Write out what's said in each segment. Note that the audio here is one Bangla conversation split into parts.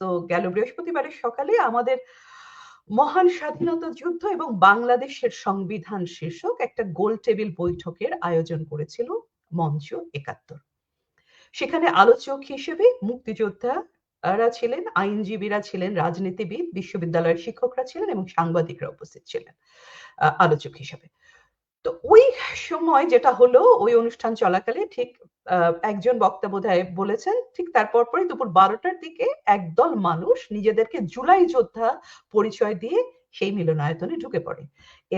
তো গেল বৃহস্পতিবারের সকালে আমাদের মহান স্বাধীনতা যুদ্ধ এবং বাংলাদেশের সংবিধান শীর্ষক একটা গোল টেবিল বৈঠকের আয়োজন করেছিল মঞ্চ ৭১। সেখানে আলোচক হিসেবে মুক্তিযোদ্ধারা ছিলেন, আইনজীবীরা ছিলেন, রাজনীতিবিদ, বিশ্ববিদ্যালয়ের শিক্ষকরা ছিলেন এবং সাংবাদিকরা উপস্থিত ছিলেন আলোচক হিসেবে। তো ওই সময় যেটা হলো, ওই অনুষ্ঠান চলাকালে ঠিক একজন বক্তা বোধহয় বলেছেন, ঠিক তার পরপরই দুপুর ১২টার দিকে একদল মানুষ নিজেদেরকে জুলাই যোদ্ধা পরিচয় দিয়ে সেই মিলনায়তনে ঢুকে পড়ে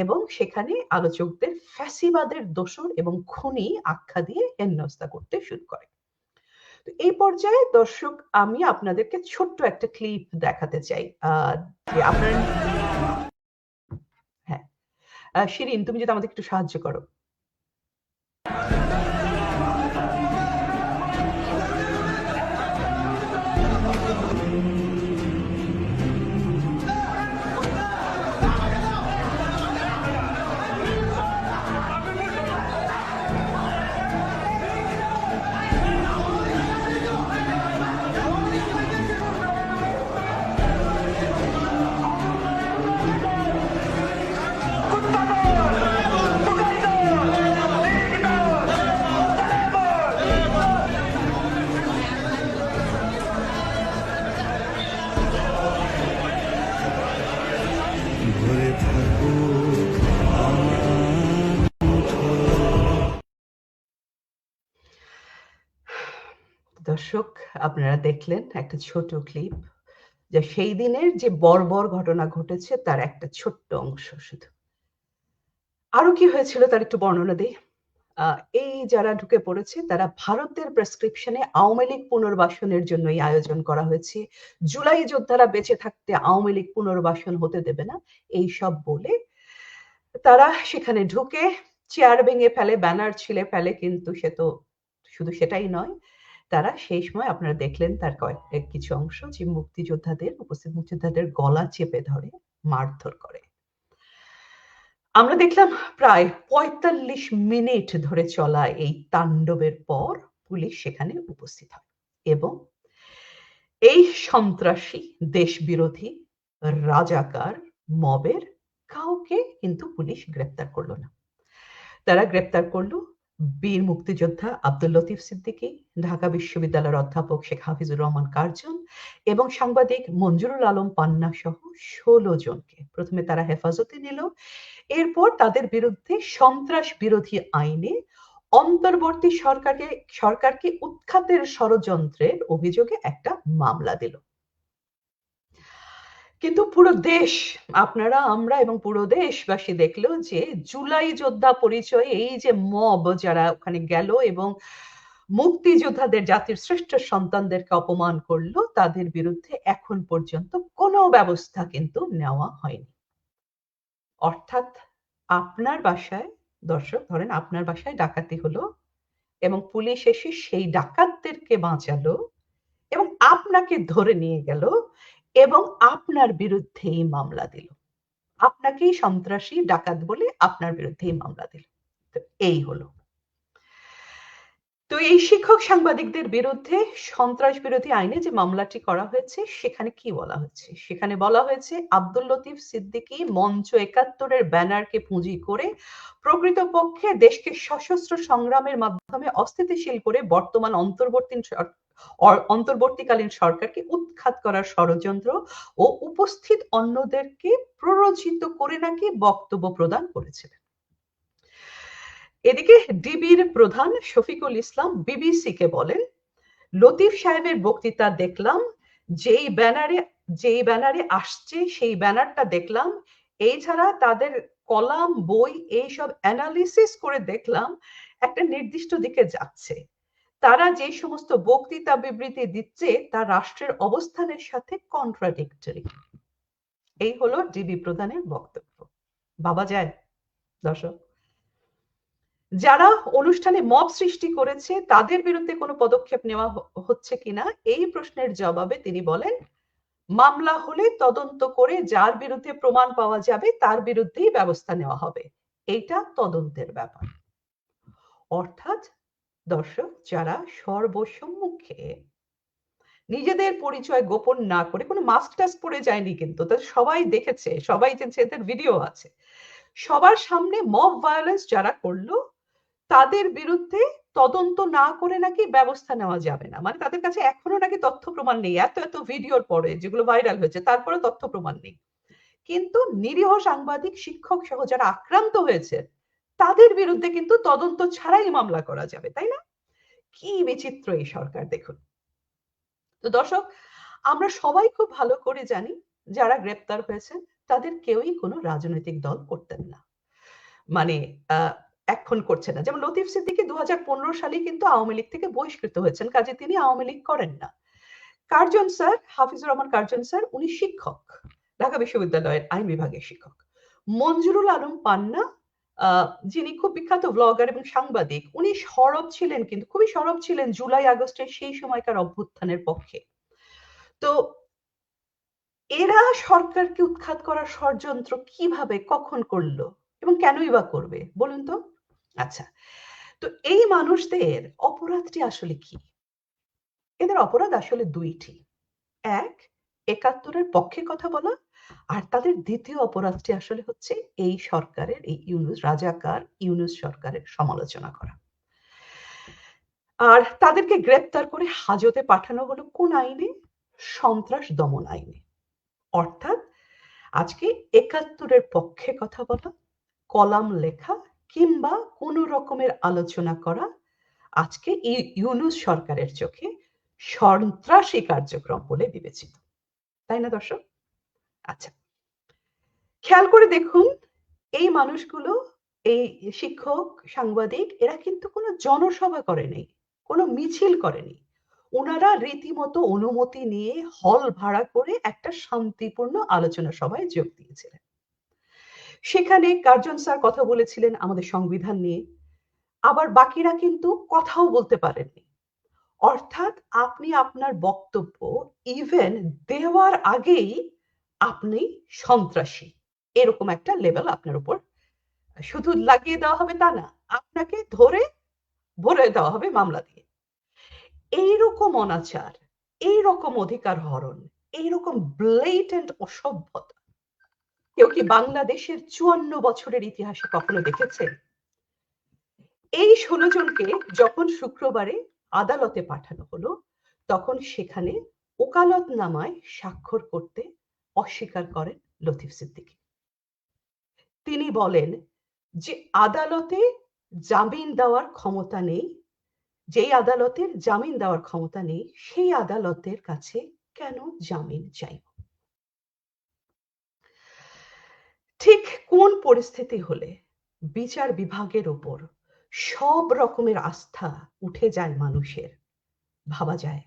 এবং সেখানে আলোচকদের ফ্যাসিবাদের দোসর এবং খুনি আখ্যা দিয়ে হেনস্থা করতে শুরু করে। তো এই পর্যায়ে দর্শক, আমি আপনাদেরকে ছোট্ট একটা ক্লিপ দেখাতে চাই। যে আপনার, হ্যাঁ, শিরিন, তুমি যদি আমাদের একটু সাহায্য করো। দর্শক, আপনারা দেখলেন একটা ছোট ক্লিপ, যা সেই দিনের যে বর্বর ঘটনা ঘটেছে তার একটা ছোট্ট অংশ শুধু। আরো কি হয়েছিল তার একটু বর্ণনা দিই। এই যারা ঢুকে পড়েছে তারা ভারতের প্রেসক্রিপশনে আওয়ামী লীগ পুনর্বাসনের জন্য এই আয়োজন করা হয়েছে, জুলাই যোদ্ধারা বেঁচে থাকতে আওয়ামী লীগ পুনর্বাসন হতে দেবে না, এই সব বলে তারা সেখানে ঢুকে চেয়ার ভেঙে ফেলে, ব্যানার ছিঁড়ে ফেলে। কিন্তু সে তো শুধু সেটাই নয়, তারা সেই সময় আপনারা দেখলেন তার কিছু অংশ যে মুক্তিযোদ্ধাদের, উপস্থিত মুক্তিযোদ্ধাদের গলা চেপে ধরে মারধর করে। আমরা দেখলাম প্রায় ৪৫ মিনিট ধরে চলা এই তাণ্ডবের পর পুলিশ সেখানে উপস্থিত হয় এবং এই সন্ত্রাসী, দেশবিরোধী, রাজাকার মবের কাউকে কিন্তু পুলিশ গ্রেপ্তার করলো না। তারা গ্রেপ্তার করলো বীর মুক্তিযোদ্ধা আব্দুল লতিফ সিদ্দিকী, ঢাকা বিশ্ববিদ্যালয়ের অধ্যাপক শেখ হাফিজুর রহমান কার্জন এবং সাংবাদিক মঞ্জুরুল আলম পান্না সহ ১৬ জনকে প্রথমে তারা হেফাজতে নিল। এরপর তাদের বিরুদ্ধে সন্ত্রাস বিরোধী আইনে অন্তর্বর্তী সরকারকে উৎখাতের ষড়যন্ত্রের অভিযোগে একটা মামলা দিল। কিন্তু পুরো দেশ, আপনারা, আমরা এবং পুরো দেশবাসী দেখলো যে জুলাই যোদ্ধা পরিচয়ে এই যে মব যারা ওখানে গেল এবং মুক্তিযোদ্ধাদের, জাতির শ্রেষ্ঠ সন্তানদেরকে অপমান করলো, তাদের বিরুদ্ধে এখন পর্যন্ত কোনো ব্যবস্থা কিন্তু নেওয়া হয়নি। অর্থাৎ আপনার বাসায়, দর্শক ধরেন আপনার বাসায় ডাকাতি হলো এবং পুলিশ এসে সেই ডাকাতদেরকে বাঁচালো এবং আপনাকে ধরে নিয়ে গেল এবং আপনার বিরুদ্ধেই মামলা দিল, আপনাকেই সন্ত্রাসী ডাকাত বলে আপনার বিরুদ্ধেই মামলা দিল। তো এই হলো। তো এই শিক্ষক সাংবাদিকদের বিরুদ্ধে সন্ত্রাস বিরোধী আইনে যে মামলাটি করা হয়েছে, সেখানে কি বলা হয়েছে? সেখানে বলা হয়েছে আব্দুল লতিফ সিদ্দিকী মঞ্চ ৭১-এর ব্যানারকে পুঁজি করে প্রকৃতপক্ষে দেশকে সশস্ত্র সংগ্রামের মাধ্যমে অস্থিতিশীল করে বর্তমান অন্তর্বর্তীকালীন সরকারকে উৎখাত করার ষড়যন্ত্র ও উপস্থিত অন্যদেরকে প্ররোচিত করে নাকি বক্তব্য প্রদান করেছিলেন। এদিকে ডিবির প্রধান শফিকুল ইসলাম বিবিসিকে বলেন, লতিফ সাহেবের বক্তৃতা দেখলাম, যেই ব্যানারে আসছে সেই ব্যানারটা দেখলাম, এছাড়া তাদের কলাম, বই, এইসব অ্যানালিসিস করে দেখলাম একটা নির্দিষ্ট দিকে যাচ্ছে। তারা যে সমস্ত বক্তৃতা বিবৃতি দিচ্ছে তা রাষ্ট্রের অবস্থানের সাথে কন্ট্রাডিক্টরি। এই হলো ডিবি প্রধানের বক্তব্য। ভাবা যায় দর্শক? যারা অনুষ্ঠানে মব সৃষ্টি করেছে তাদের বিরুদ্ধে কোনো পদক্ষেপ নেওয়া হচ্ছে কিনা এই প্রশ্নের জবাবে তিনি বলেন, মামলা হলে তদন্ত করে যার বিরুদ্ধে প্রমাণ পাওয়া যাবে তার বিরুদ্ধেই ব্যবস্থা নেওয়া হবে, এইটা তদন্তের ব্যাপার। অর্থাৎ দর্শক, যারা সর্বসম্মুখে নিজেদের পরিচয় গোপন না করে, কোনো মাস্ক টাস্ক পরে যায়নি কিন্তু, তা সবাই দেখেছে, সবাই যে এদের ভিডিও আছে, সবার সামনে মব ভায়োলেন্স যারা করলো তাদের বিরুদ্ধে তদন্ত না করে নাকি ব্যবস্থা নেওয়া যাবে না, মানে তাদের কাছে এখনো নাকি তথ্য প্রমাণ নেই, এত এত ভিডিওর পরে যেগুলো ভাইরাল হয়েছে তারপরে তথ্য প্রমাণ নেই, কিন্তু নিরীহ সাংবাদিক, শিক্ষক সহ যারা আক্রান্ত হয়েছে তাদের বিরুদ্ধে কিন্তু তদন্ত ছাড়াই মামলা করা যাবে, তাই না? কি বিচিত্র এই সরকার দেখুন। তো দর্শক, আমরা সবাই খুব ভালো করে জানি যারা গ্রেপ্তার হয়েছেন তাদের কেউই কোনো রাজনৈতিক দল করতেন না, মানে এখন করছে না। যেমন লতিফ সিদ্দিকী 2015 সালে কিন্তু আওয়ামী লীগ থেকে বহিষ্কৃত হয়েছেন, কাজে তিনি আওয়ামী লীগ করেন না। Curzon sir, Hafizur Rahman Curzon sir, উনি শিক্ষক, ঢাকা বিশ্ববিদ্যালয়ের আইন বিভাগের শিক্ষক। মঞ্জুরুল আলম পান্না, যিনি খুব বিখ্যাত ব্লগার এবং সাংবাদিক, উনি সরব ছিলেন, কিন্তু খুবই সরব ছিলেন জুলাই আগস্টের সেই সময়কার অভ্যুত্থানের পক্ষে। তো এরা সরকারকে উৎখাত করার ষড়যন্ত্র কিভাবে, কখন করলো এবং কেনই বা করবে বলুন তো? আচ্ছা, তো এই মানুষদের অপরাধটি আসলে কি? এদের অপরাধ আসলে দুইটি। এক, ৭১-এর পক্ষে কথা বলা, আর তাদের দ্বিতীয় অপরাধটি আসলে হচ্ছে এই সরকারের, এই ইউনূস রাজাকার ইউনূস সরকারের সমালোচনা করা। আর তাদেরকে গ্রেপ্তার করে হাজতে পাঠানো হলো কোন আইনে? সন্ত্রাস দমন আইনে। অর্থাৎ আজকে ৭১-এর পক্ষে কথা বলা, কলাম লেখা কিংবা কোন রকমের আলোচনা করা আজকে এই ইউনূস সরকারের চোখে সন্ত্রাসী কার্যক্রম বলে বিবেচিত, তাই না দর্শক? আচ্ছা, খেয়াল করে দেখুন, এই মানুষগুলো, এই শিক্ষক, সাংবাদিক, এরা কিন্তু কোনো জনসভা করেনি, কোনো মিছিল করেনি, ওনারা রীতিমতো অনুমতি নিয়ে হল ভাড়া করে একটা শান্তিপূর্ণ আলোচনা সভায় যোগ দিয়েছিলেন। সেখানে কার্জন স্যার কথা বলেছিলেন আমাদের সংবিধান নিয়ে, আবার বাকিরা কিন্তু কথাও বলতে পারেননি। অর্থাৎ আপনি আপনার বক্তব্য ইভেন দেওয়ার আগেই আপনি সন্ত্রাসী, এরকম একটা লেভেল আপনার উপর শুধু লাগিয়ে দেওয়া হবে তা না, আপনাকে ধরে ভরে দেওয়া হবে মামলা দিয়ে। এইরকম অনাচার, এইরকম অধিকার হরণ, এইরকম ব্লেটেন্ট অসভ্যতা কেউ কি বাংলাদেশের ৫৪ বছরের ইতিহাসে কখনো দেখেছে? এই ১৬ জনকে যখন শুক্রবারে আদালতে পাঠানো হলো, তখন সেখানে ওকালতনামায় স্বাক্ষর করতে অস্বীকার করেন লতিফ সিদ্দিকী। তিনি বলেন যে আদালতে জামিন দেওয়ার ক্ষমতা নেই, যেই আদালতের জামিন দেওয়ার ক্ষমতা নেই সেই আদালতের কাছে কেন জামিন চাইব? ঠিক কোন পরিস্থিতি হলে বিচার বিভাগের উপর সব রকমের আস্থা উঠে যায় মানুষের, ভাবা যায়?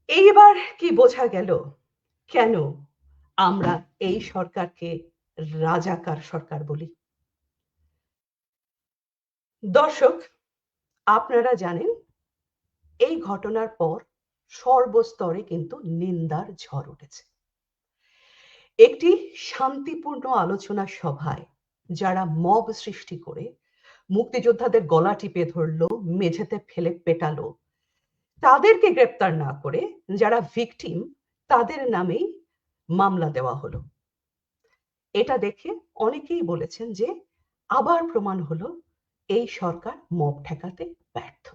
এইবার কি বোঝা গেল কেন আমরা এই সরকারকে রাজাকার সরকার বলি? দর্শক, আপনারা জানেন এই ঘটনার পর সর্বস্তরে কিন্তু নিন্দার ঝড় উঠেছে। একটি শান্তিপূর্ণ আলোচনা সভায় যারা মব সৃষ্টি করে মুক্তিযোদ্ধাদের গলা টিপে ধরলো, মেঝেতে ফেলে পেটালো, তাদেরকে গ্রেপ্তার না করে যারা ভিকটিম তাদের নামেই মামলা দেওয়া হলো। এটা দেখে অনেকেই বলেছেন যে আবার প্রমাণ হলো এই সরকার মব ঠেকাতে ব্যর্থ।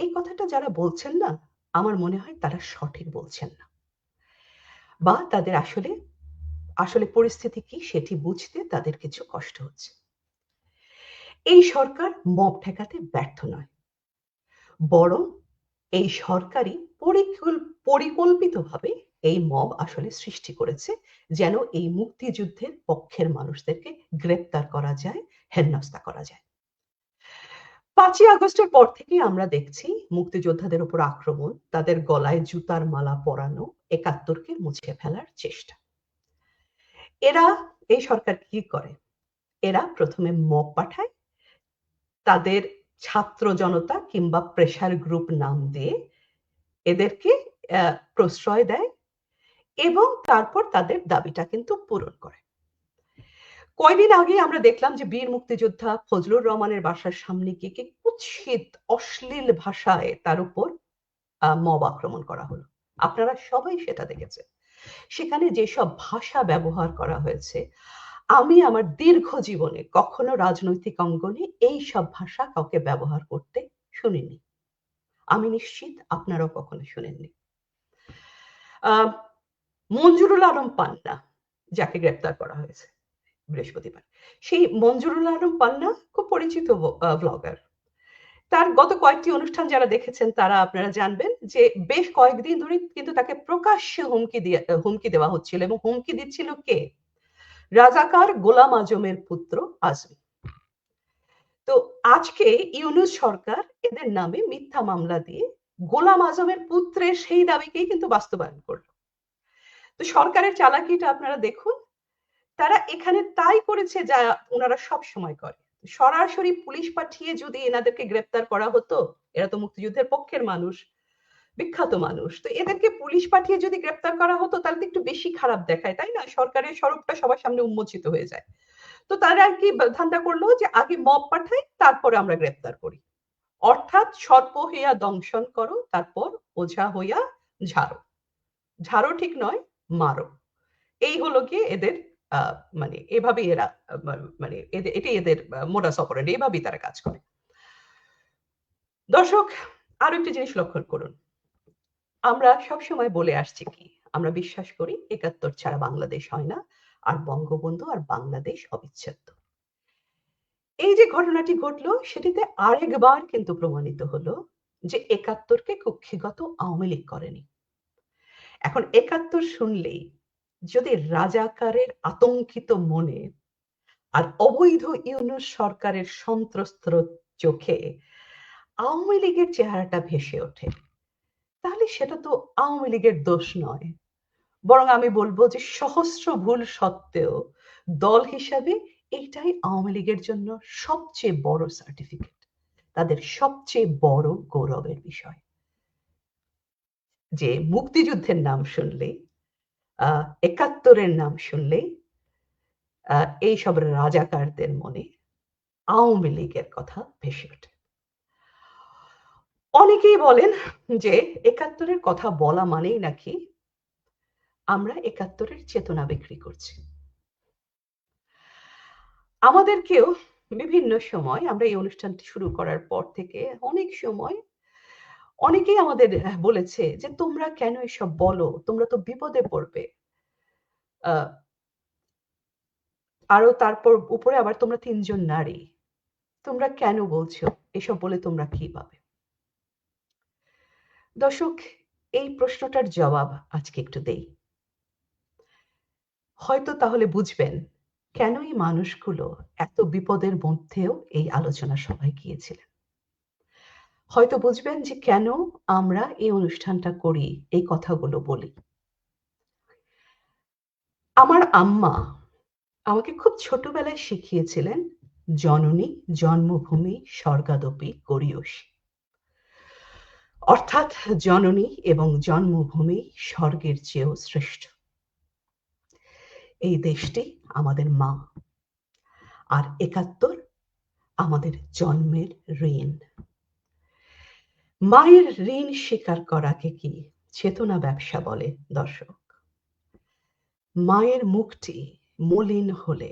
এই কথাটা যারা বলছেন না, আমার মনে হয় তারা সঠিক বলছেন না, বা তাদের আসলে আসলে পরিস্থিতি কি সেটি বুঝতে তাদের কিছু কষ্ট হচ্ছে। এই সরকার মব ঠেকাতে ব্যর্থ নয়, বরং এই সরকারই পরিকল্পিতভাবে এই মব আসলে সৃষ্টি করেছে যেন এই মুক্তিযুদ্ধের পক্ষের মানুষদেরকে গ্রেপ্তার করা যায়, হেনস্থা করা যায়। ৫ই আগস্টের পর থেকে আমরা দেখছি মুক্তিযোদ্ধাদের উপর আক্রমণ, তাদের গলায় জুতার মালা পরানো, ৭১-কে মুছে ফেলার চেষ্টা। এরা, এই সরকার কি করে? এরা প্রথমে মব পাঠায়, তাদের ছাত্র জনতা কিংবা প্রেসার গ্রুপ নাম দিয়ে এদেরকে প্রশ্রয় দেয় এবং তারপর তাদের দাবিটা কিন্তু পূরণ করে। কয়দিন আগে আমরা দেখলাম যে বীর মুক্তিযোদ্ধা ফজলুর রহমানের বাসার সামনে গিয়ে কি কুৎসিত অশ্লীল ভাষায় তার উপর মব আক্রমণ করা হলো। আপনারা সবাই সেটা দেখেছেন। সেখানে যেসব ভাষা ব্যবহার করা হয়েছে, আমি আমার দীর্ঘ জীবনে কখনো রাজনৈতিক অঙ্গনে এই সব ভাষা কাউকে ব্যবহার করতে শুনিনি। আমি নিশ্চিত আপনারাও কখনো শুনেননি। মঞ্জুরুল আলম পান্না, যাকে গ্রেপ্তার করা হয়েছে বৃহস্পতিবার, সেই মঞ্জুরুল আলম পান্না খুব পরিচিত ব্লগার। তার গত কয়েকটি অনুষ্ঠান যারা দেখেছেন তারা আপনারা জানবেন যে বেশ কয়েকদিন ধরে কিন্তু তাকে প্রকাশ্যে হুমকি দেওয়া হচ্ছিল, এবং হুমকি দিচ্ছিল কে? রাজাকার গোলাম আজমের পুত্র আজমি। তো আজকে ইউনূস সরকার এদের নামে মিথ্যা মামলা দিয়ে গোলাম আজমের পুত্রের সেই দাবিকেই কিন্তু বাস্তবায়ন করল। তো সরকারের চালাকিটা আপনারা দেখুন। তারা এখানে তাই করেছে যা ওনারা সব সময় করে। সরাসরি পুলিশ পাঠিয়ে যদি এনাদেরকে গ্রেপ্তার করা হতো, এরা তো মুক্তিযুদ্ধের পক্ষের মানুষ, বিখ্যাত মানুষ, তো এদেরকে পুলিশ পাঠিয়ে যদি গ্রেপ্তার করা হতো তাহলে তো একটু বেশি খারাপ দেখায়, তাই না? সরকারের স্বরূপটা সবার সামনে উন্মোচিত হয়ে যায়। তো তারা আর কি ধান্দা করলো যে আগে মব পাঠাই, তারপরে আমরা গ্রেপ্তার করি। অর্থাৎ সর্প হইয়া দংশন করো, তারপর ওঝা হইয়া ঝাড়ো। ঝাড়ো ঠিক নয়, মারো। এই হলো গিয়ে এদের মানে এভাবেই এরা মানে এটাই এদের মোডাস অপারেন্ডি, এভাবেই তারা কাজ করে। দর্শক, আরো একটি জিনিস লক্ষ্য করুন। আমরা সবসময় বলে আসছি কি, আমরা বিশ্বাস করি ৭১ ছাড়া বাংলাদেশ হয় না, আর বঙ্গবন্ধু আর বাংলাদেশ অবিচ্ছেদ্য। এই যে ঘটনাটি ঘটলো সেটিতে আরেকবার কিন্তু প্রমাণিত হলো যে ৭১কে কুক্ষিগত আওয়ামী লীগ করেনি। এখন ৭১ শুনলেই যদি রাজাকারের আতঙ্কিত মনে আর অবৈধ ইউনূস সরকারের সন্ত্রস্ত চোখে আওয়ামী লীগের চেহারাটা ভেসে ওঠে, তাহলে সেটা তো আওয়ামী লীগের দোষ নয়, বরং আমি বলবো যে সহস্র ভুল সত্ত্বেও দল হিসাবে এইটাই আওয়ামী লীগের জন্য সবচেয়ে বড় সার্টিফিকেট, তাদের সবচেয়ে বড় গৌরবের বিষয়। যে মুক্তিযুদ্ধের নাম শুনলেই, ৭১-এর নাম শুনলেই এইসব রাজাকারদের মনে আওয়ামী লীগের কথা ভেসে ওঠে। অনেকেই বলেন যে ৭১-এর কথা বলা মানেই নাকি আমরা ৭১-এর চেতনা বিক্রি করছি। আমাদেরকেও বিভিন্ন সময়, আমরা এই অনুষ্ঠানটি শুরু করার পর থেকে অনেক সময় অনেকেই আমাদের বলেছে যে তোমরা কেন এসব বলো, তোমরা তো বিপদে পড়বে। আরো তারপর উপরে আবার তোমরা ৩ জন নারী, তোমরা কেন বলছো? এসব বলে তোমরা কি পাবে? দর্শক, এই প্রশ্নটার জবাব আজকে একটু দেই। হয়তো তাহলে বুঝবেন কেন এই মানুষগুলো এত বিপদের মধ্যেও এই আলোচনা সভায় গিয়েছিলেন। হয়তো বুঝবেন যে কেন আমরা এই অনুষ্ঠানটা করি, এই কথাগুলো বলি। আমার আম্মা আমাকে খুব ছোটবেলায় শিখিয়েছিলেন, জননী জন্মভূমি স্বর্গাদপি গরীয়সী। অর্থাৎ জননী এবং জন্মভূমি স্বর্গের চেয়েও শ্রেষ্ঠ। এই দেশটি আমাদের মা, আর ৭১ আমাদের জন্মের ঋণ। মায়ের ঋণ স্বীকার করাকে কি চেতনা ব্যবসা বলে? দর্শক, মায়ের মুখটি মলিন হলে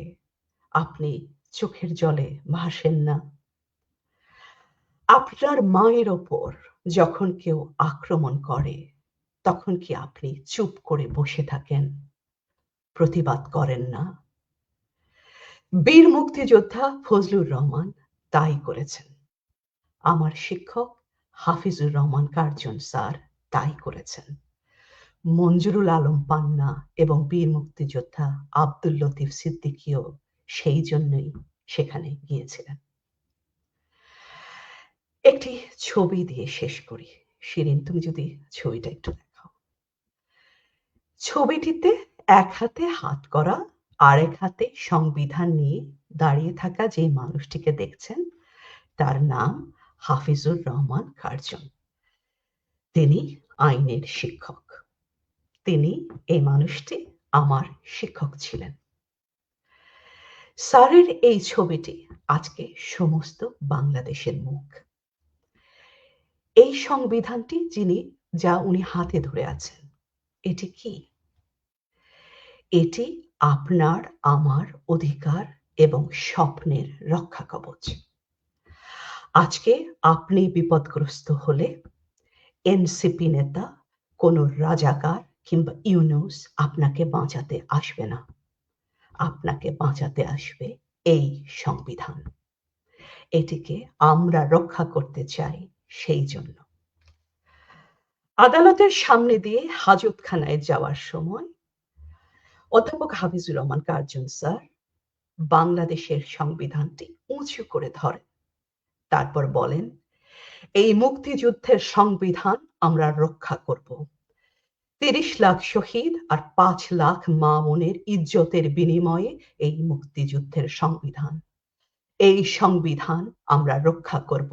আপনি চোখের জলে ভাসেন না? আপনার মায়ের ওপর যখন কেউ আক্রমণ করে, তখন কি আপনি চুপ করে বসে থাকেন, প্রতিবাদ করেন না? বীর মুক্তিযোদ্ধা ফজলুর রহমান তাই করেছেন। আমার শিক্ষক হাফিজুর রহমান কার্জন স্যার তাই করেছেন। মঞ্জুরুল আলম পান্না এবং বীর মুক্তিযোদ্ধা আব্দুল লতিফ সিদ্দিকীও সেই জন্যই সেখানে গিয়েছিলেন। একটি ছবি দিয়ে শেষ করি। শিরিন, তুমি যদি ছবিটা একটু দেখাও। ছবিটিতে এক হাতে হাত করা, আরেক হাতে সংবিধান নিয়ে দাঁড়িয়ে থাকা যে মানুষটিকে দেখছেন, তার নাম হাফিজুর রহমান কার্জন। তিনি আইনের শিক্ষক। তিনি, এই মানুষটি আমার শিক্ষক ছিলেন। স্যারের এই ছবিটি আজকে সমস্ত বাংলাদেশের মুখ। এই সংবিধানটি যা উনি হাতে ধরে আছেন, এটি কি? এটি আপনার আমার অধিকার এবং স্বপ্নের রক্ষা কবচ। আজকে আপনি বিপদগ্রস্ত হলে এনসিপি নেতা, কোনো রাজাকার কিংবা ইউনূস আপনাকে বাঁচাতে আসবে না। আপনাকে বাঁচাতে আসবে এই সংবিধান। এটিকে আমরা রক্ষা করতে চাই সেই জন্য। আদালতের সামনে দিয়ে হাজতখানায় যাওয়ার সময় অধ্যাপক হাফিজুর রহমান কার্জন স্যার বাংলাদেশের সংবিধানটি উঁচু করে ধরেন। তারপর বলেন, এই মুক্তিযুদ্ধের সংবিধান আমরা রক্ষা করব। ৩০ লাখ শহীদ আর ৫ লাখ মা বোনের ইজ্জতের বিনিময়ে এই মুক্তিযুদ্ধের সংবিধান। এই সংবিধান আমরা রক্ষা করব।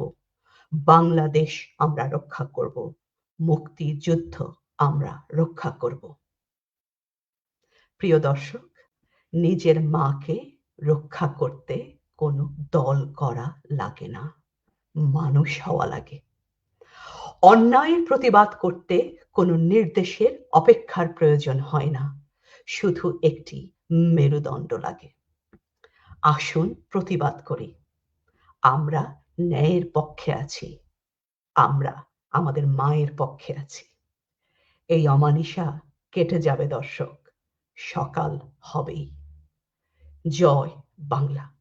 বাংলাদেশ আমরা রক্ষা করব। মুক্তিযুদ্ধ আমরা রক্ষা করব। প্রিয় দর্শক, নিজের মাকে রক্ষা করতে কোনো দল করা লাগে না, মানুষ হওয়া লাগে। অন্যায়ের প্রতিবাদ করতে কোনো নির্দেশের অপেক্ষার প্রয়োজন হয় না, শুধু একটি মেরুদণ্ড লাগে। আসুন প্রতিবাদ করি। আমরা ন্যায়ের পক্ষে আছি, আমরা আমাদের মায়ের পক্ষে আছি। এই অমানিশা কেটে যাবে দর্শক, সকাল হবেই। জয় বাংলা।